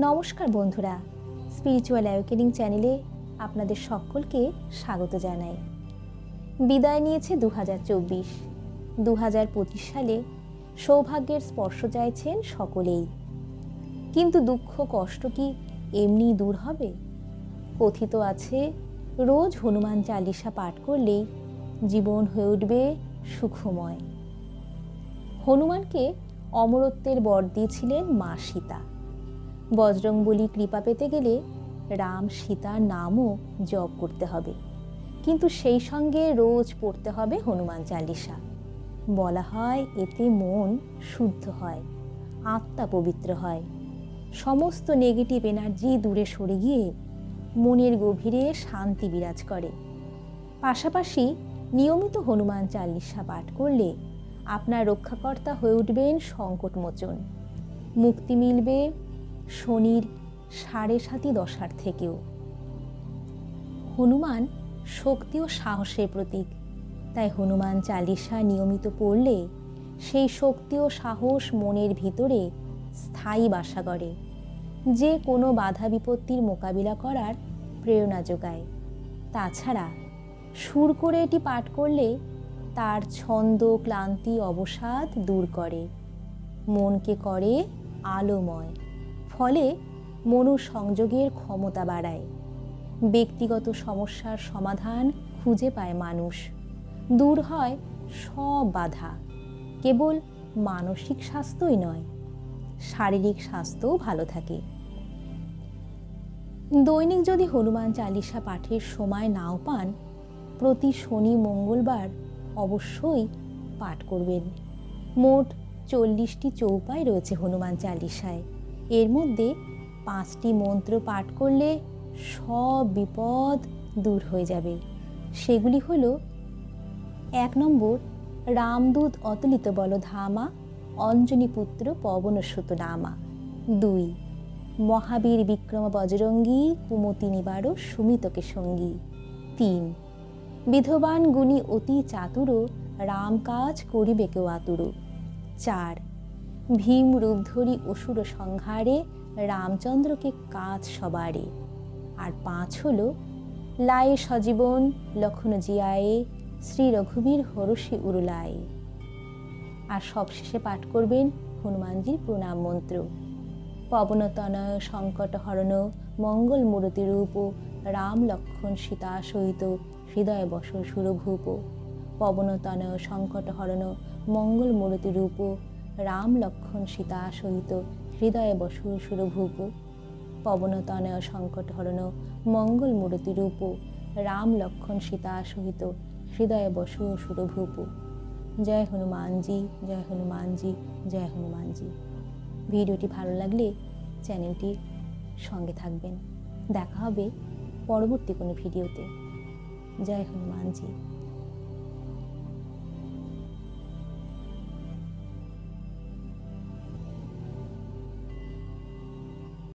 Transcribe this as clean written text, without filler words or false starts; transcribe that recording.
নমস্কার বন্ধুরা, spiritual awakening চ্যানেলে আপনাদের সকলকে স্বাগত জানাই। বিদায় নিয়েছে 2024। 2025 সালে সৌভাগ্যের স্পর্শ চাইছেন সকলেই, কিন্তু দুঃখ কষ্ট কি এমনি দূর হবে? কথিত আছে, রোজ হনুমান চালিসা পাঠ করলেই জীবন হয়ে উঠবে সুখময়। হনুমানকে অমরত্বের বর দিয়েছিলেন মা সীতা। বজরংবলী কৃপা পেতে গেলে রাম সীতার নামও জপ করতে হবে, কিন্তু সেই সঙ্গে রোজ পড়তে হবে হনুমান চালিসা। বলা হয় এতে মন শুদ্ধ হয়, আত্মা পবিত্র হয়, সমস্ত নেগেটিভ এনার্জি দূরে সরে গিয়ে মনের গভীরে শান্তি বিরাজ করে। পাশাপাশি নিয়মিত হনুমান চালিসা পাঠ করলে আপনার রক্ষাকর্তা হয়ে উঠবেন সংকটমোচন। মুক্তি মিলবে শনির 7.5 দশার থেকেও। হনুমান শক্তি ও সাহসের প্রতীক, তাই হনুমান চালিসা নিয়মিত পড়লে সেই শক্তি ও সাহস মনের ভিতরে স্থায়ী বাসা করে, যে কোনো বাধা বিপত্তির মোকাবিলা করার প্রেরণা যোগায়। তাছাড়া সুর করে এটি পাঠ করলে তার ছন্দ ক্লান্তি অবসাদ দূর করে, মনকে করে আলোময়, ফলে মনোসংযোগের ক্ষমতা বাড়ায়। ব্যক্তিগত সমস্যার সমাধান খুঁজে পায় মানুষ, দূর হয় সব বাধা। কেবল মানসিক স্বাস্থ্যই নয়, শারীরিক স্বাস্থ্যও ভালো থাকে। দৈনিক যদি হনুমান চালিসা পাঠের সময় নাও পান, প্রতি শনি মঙ্গলবার অবশ্যই পাঠ করবেন। মোট 40টি চৌপাই রয়েছে হনুমান চালিসায়। এর মধ্যে 5টি মন্ত্র পাঠ করলে সব বিপদ দূর হয়ে যাবে। সেগুলি হলো: 1 নম্বর, রামদূত অতুলিত বল ধামা, অঞ্জনী পুত্র পবনসুত নামা। 2, মহাবীর বিক্রম বজরঙ্গী, কুমতি নিবার সুমিতকে সঙ্গী। 3, বিধবান গুণী অতি চাতুর, রাম কাজ করিবে কেউ আতুর। 4, ভীম রূপ ধরি অসুর সংহারে, রামচন্দ্রকে কাজ সবারে। আর 5 হলো, লায়ে সজীবন লক্ষণ জিয়ায়ে, শ্রী রঘুবীর হরষি উরলায়ে। আর সবশেষে পাঠ করবেন হনুমানজির প্রণাম মন্ত্র: পবনতনয় সংকট হরণ, মঙ্গল মূরতি রূপ, রাম লক্ষণ সীতা সহিত, হৃদয় বস সুরভূপ। পবনতনয় সংকট হরণ, মঙ্গল মূরতি রূপ, রাম লক্ষণ সীতা সহিত, হৃদয় বস সুরভূপ। পবনতনয় সংকট হরণ, মঙ্গল মূরতি রূপ, রাম লক্ষণ সীতা সহিত, হৃদয় বস সুরভূপ। জয় হনুমানজি, জয় হনুমানজি, জয় হনুমানজি। ভিডিওটি ভালো লাগলে চ্যানেলটির সঙ্গে থাকবেন। দেখা হবে পরবর্তী কোনো ভিডিওতে। জয় হনুমানজি।